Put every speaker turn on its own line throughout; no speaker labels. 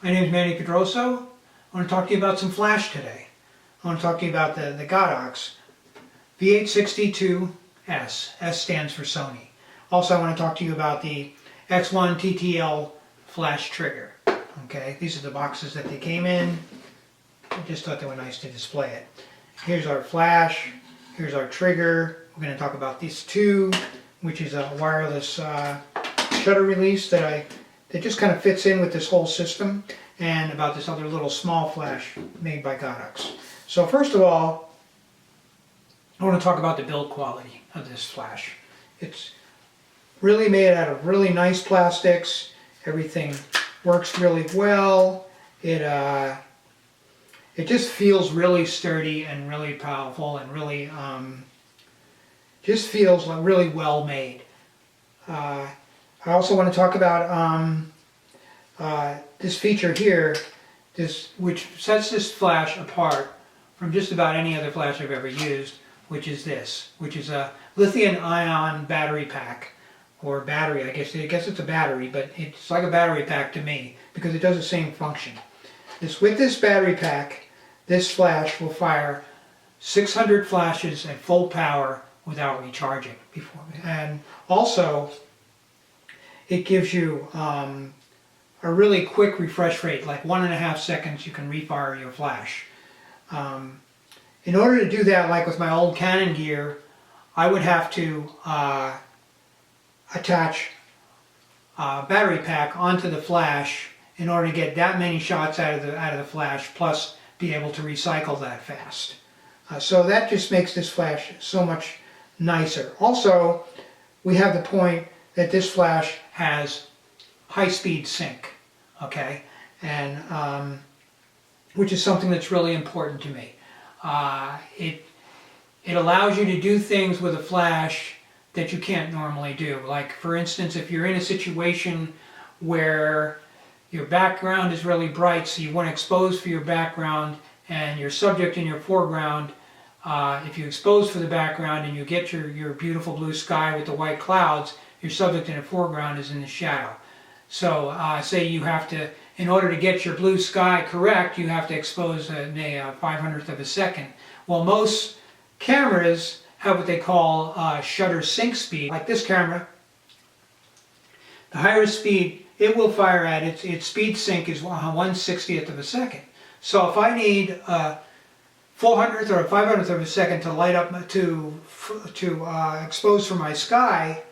My name is Manny Pedroso. I want to talk to you about some flash today. I want to talk to you about the Godox V860 II S. S stands for Sony. Also, I want to talk to you about the X1 TTL flash trigger. Okay, these are the boxes that they came in. I just thought they were nice to display it. Here's our flash. Here's our trigger. We're going to talk about these two, which is a wireless shutter release that just kind of fits in with this whole system, and about this other little small flash made by Godox. So first of all, I want to talk about the build quality of this flash. It's really made out of really nice plastics. Everything works really well. It just feels really sturdy and really powerful and really just feels like really well made. I also want to talk about this feature here, which sets this flash apart from just about any other flash I've ever used, which is a lithium-ion battery pack, or battery. I guess it's a battery, but it's like a battery pack to me because it does the same function. With this battery pack, this flash will fire 600 flashes at full power without recharging before, and also it gives you a really quick refresh rate, like 1.5 seconds you can refire your flash. In order to do that, like with my old Canon gear, I would have to attach a battery pack onto the flash in order to get that many shots out of the flash, plus be able to recycle that fast. So that just makes this flash so much nicer. Also, we have the point that this flash has high-speed sync, okay, and which is something that's really important to me. It allows you to do things with a flash that you can't normally do. Like, for instance, if you're in a situation where your background is really bright, so you want to expose for your background, and your subject in your foreground, if you expose for the background and you get your beautiful blue sky with the white clouds, your subject in the foreground is in the shadow. So say you have to, in order to get your blue sky correct, you have to expose a 500th of a second. Well, most cameras have what they call shutter sync speed. Like this camera, the higher speed it will fire at, its speed sync is 1/60th of a second. So if I need a 400th or a 500th of a second to light up, to expose for my sky,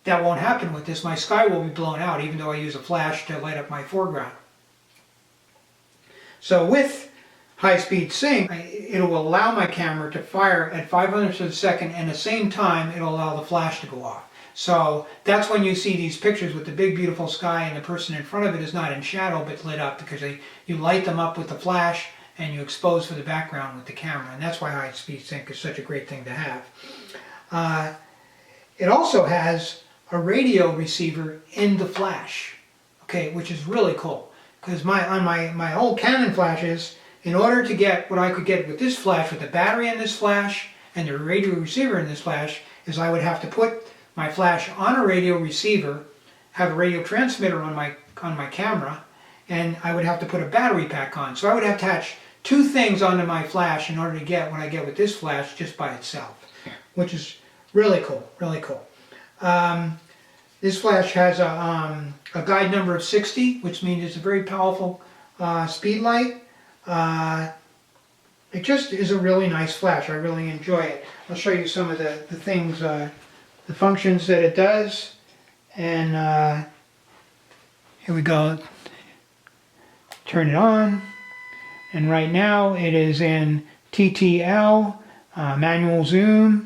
that won't happen with this. My sky will be blown out even though I use a flash to light up my foreground. So with high-speed sync, it will allow my camera to fire at 500ths of a second, and at the same time it will allow the flash to go off. So that's when you see these pictures with the big beautiful sky and the person in front of it is not in shadow but lit up, because you light them up with the flash and you expose for the background with the camera. And that's why high-speed sync is such a great thing to have. It also has a radio receiver in the flash, okay, which is really cool. Because on my old Canon flashes, in order to get what I could get with this flash, with the battery in this flash and the radio receiver in this flash, is I would have to put my flash on a radio receiver, have a radio transmitter on my camera, and I would have to put a battery pack on. So I would have to attach two things onto my flash in order to get what I get with this flash just by itself, which is really cool, really cool. This flash has a guide number of 60, which means it's a very powerful speed light. It just is a really nice flash. I really enjoy it. I'll show you some of the things, the functions that it does. And here we go. Turn it on. And right now it is in TTL, manual zoom.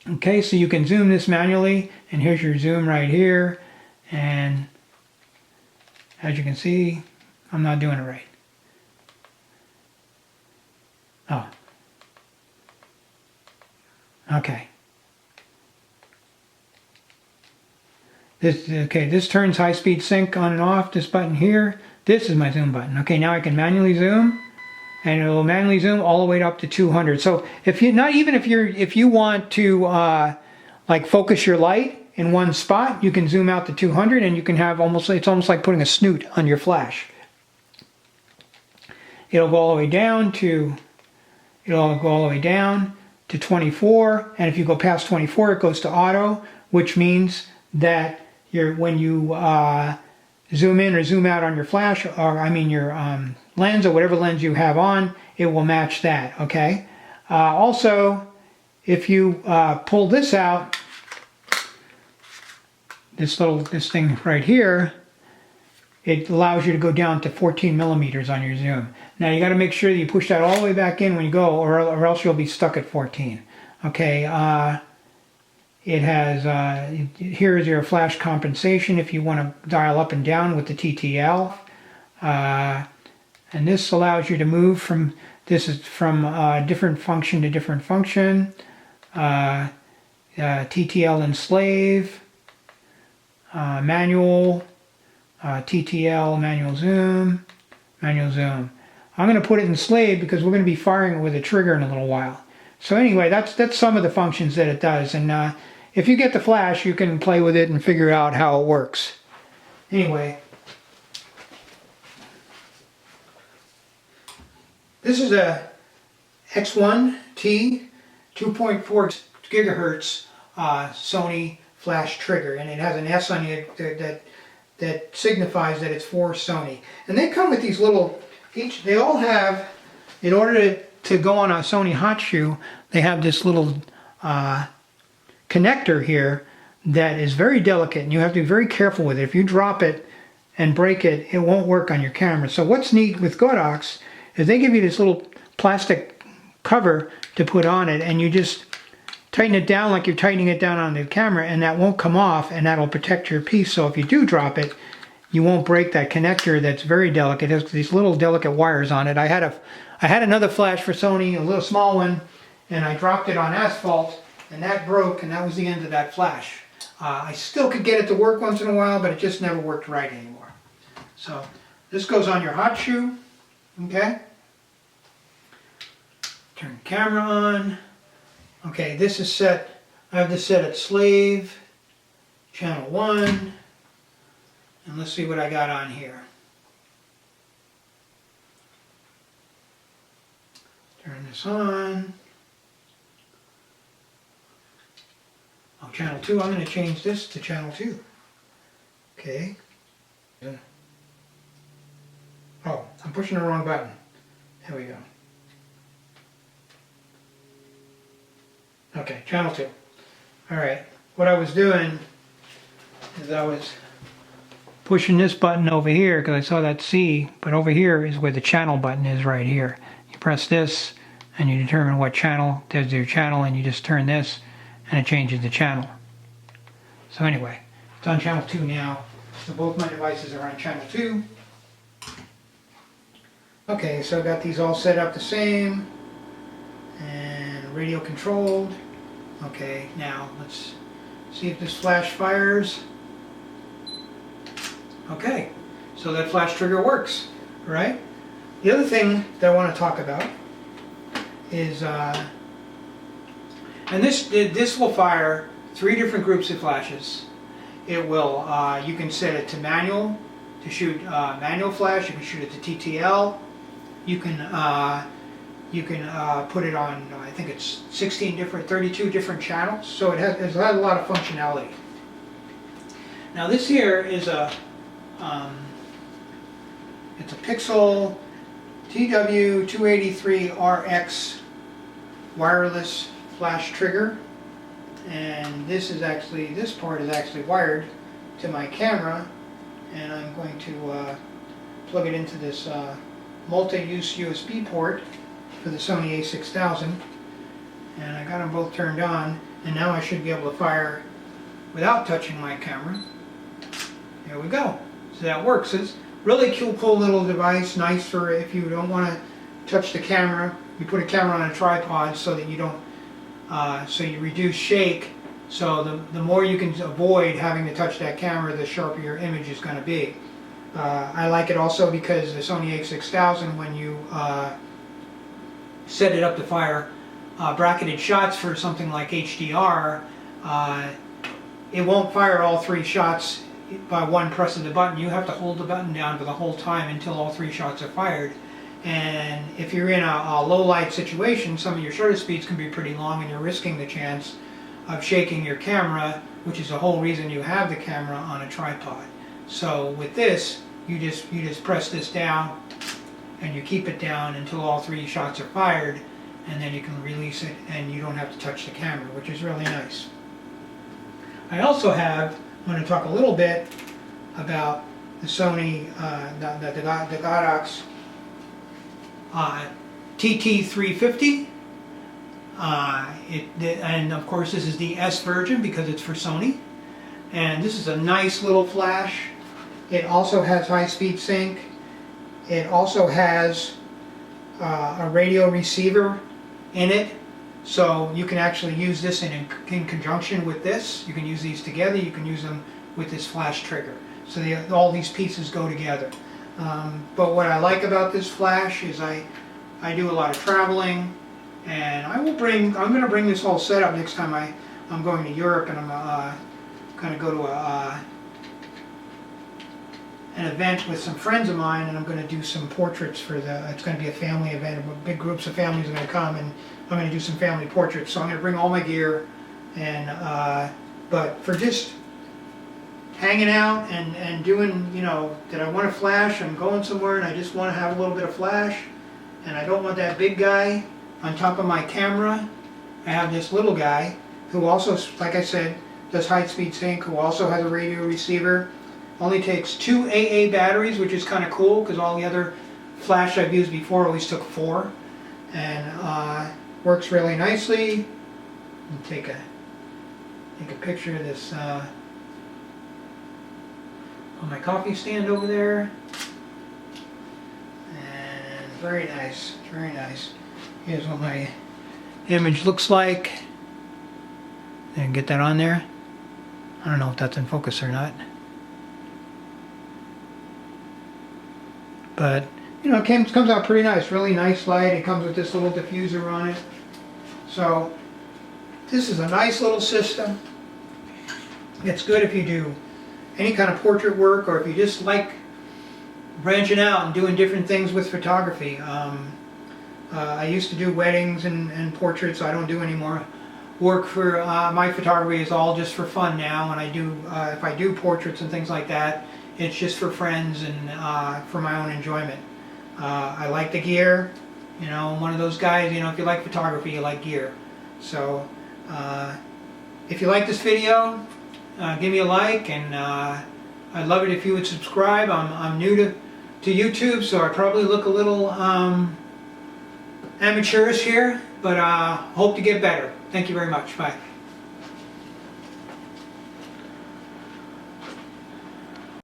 Okay, so you can zoom this manually, and here's your zoom right here. And as you can see, I'm not doing it right. Oh. Okay. This turns high-speed sync on and off, this button here. This is my zoom button. Okay, now I can manually zoom, and it will manually zoom all the way up to 200. So if you want to like focus your light in one spot, you can zoom out to 200, and you can have it's almost like putting a snoot on your flash. it'll go all the way down to 24, and if you go past 24 it goes to auto, which means that when you zoom in or zoom out on your flash, or I mean your lens or whatever lens you have on, it will match that. Okay. Also, if you pull this out, this thing right here, it allows you to go down to 14 millimeters on your zoom. Now you got to make sure that you push that all the way back in when you go, or else you'll be stuck at 14. Okay. It has, here is your flash compensation if you want to dial up and down with the TTL. And this allows you to move from different function to different function. TTL and slave, manual, TTL, manual zoom, manual zoom. I'm going to put it in slave because we're going to be firing it with a trigger in a little while. So anyway, that's some of the functions that it does. And if you get the flash, you can play with it and figure out how it works. Anyway, this is a X1T 2.4 gigahertz Sony flash trigger, and it has an S on it that signifies that it's for Sony. And they come with these little, they all have, in order to go on a Sony hot shoe, they have this little connector here that is very delicate, and you have to be very careful with it. If you drop it and break it, it won't work on your camera. So what's neat with Godox is they give you this little plastic cover to put on it, and you just tighten it down like you're tightening it down on the camera, and that won't come off, and that'll protect your piece. So if you do drop it, you won't break that connector that's very delicate. It has these little delicate wires on it. I had another flash for Sony, a little small one, and I dropped it on asphalt, and that broke, and that was the end of that flash. I still could get it to work once in a while, but it just never worked right anymore. So this goes on your hot shoe, okay? Turn the camera on. Okay, this is set, I have this set at slave, channel 1, and let's see what I got on here. Turn this on. Oh, channel 2, I'm going to change this to channel 2. Okay. Oh, I'm pushing the wrong button. There we go. Okay, channel 2. Alright, what I was doing is I was pushing this button over here because I saw that C, but over here is where the channel button is, right here. You press this and you determine what channel, there's your channel, and you just turn this and it changes the channel. So anyway, it's on channel 2 now. So both my devices are on channel 2. Okay, so I got these all set up the same and radio controlled. Okay, now let's see if this flash fires. Okay, so that flash trigger works, right? The other thing that I want to talk about is, and this will fire 3 different groups of flashes. It will, you can set it to manual, to shoot manual flash. You can shoot it to TTL. You can put it on, I think it's 32 different channels, so it has a lot of functionality. Now this here is it's a Pixel TW283RX wireless flash trigger, and this part is actually wired to my camera, and I'm going to plug it into this multi-use USB port for the Sony a6000, and I got them both turned on, and now I should be able to fire without touching my camera. There we go. So that works. It's really cool little device, nice for if you don't want to touch the camera. You put a camera on a tripod so that you don't, so you reduce shake. So the more you can avoid having to touch that camera, the sharper your image is going to be. I like it also because the Sony a6000, when you set it up to fire bracketed shots for something like HDR, it won't fire all 3 shots by one press of the button. You have to hold the button down for the whole time until all 3 shots are fired. And if you're in a low light situation, some of your shutter speeds can be pretty long and you're risking the chance of shaking your camera, which is the whole reason you have the camera on a tripod. So with this, you just press this down and you keep it down until all 3 shots are fired, and then you can release it and you don't have to touch the camera, which is really nice. I also have, I'm going to talk a little bit about the Sony, the Godox TT350. And of course this is the S version because it's for Sony. And this is a nice little flash. It also has high-speed sync. It also has a radio receiver in it, so you can actually use this in conjunction with this. You can use these together. You can use them with this flash trigger. So all these pieces go together. But what I like about this flash is I do a lot of traveling, and I'm going to bring this whole setup next time I'm going to Europe, and I'm going to go to an event with some friends of mine, and I'm going to do some portraits for it's going to be a family event. Big groups of families are going to come, and I'm going to do some family portraits. So I'm going to bring all my gear, and but for just hanging out and doing, you know, that I want to flash, I'm going somewhere and I just want to have a little bit of flash, and I don't want that big guy on top of my camera. I have this little guy who also, like I said, does high-speed sync, who also has a radio receiver. Only takes 2 AA batteries, which is kind of cool because all the other flash I've used before always took 4, and works really nicely. Take a picture of this on my coffee stand over there, and very nice, very nice. Here's what my image looks like, and get that on there. I don't know if that's in focus or not, but you know, it comes out pretty nice, really nice light. It comes with this little diffuser on it, so this is a nice little system. It's good if you do any kind of portrait work, or if you just like branching out and doing different things with photography. I used to do weddings and portraits. I don't do any more work for my photography. Is all just for fun now, and I do if I do portraits and things like that, it's just for friends and for my own enjoyment. I like the gear. You know, I'm one of those guys, you know, if you like photography, you like gear. So if you like this video, give me a like, and I'd love it if you would subscribe. I'm new to YouTube, so I probably look a little amateurish here, but hope to get better. Thank you very much. Bye.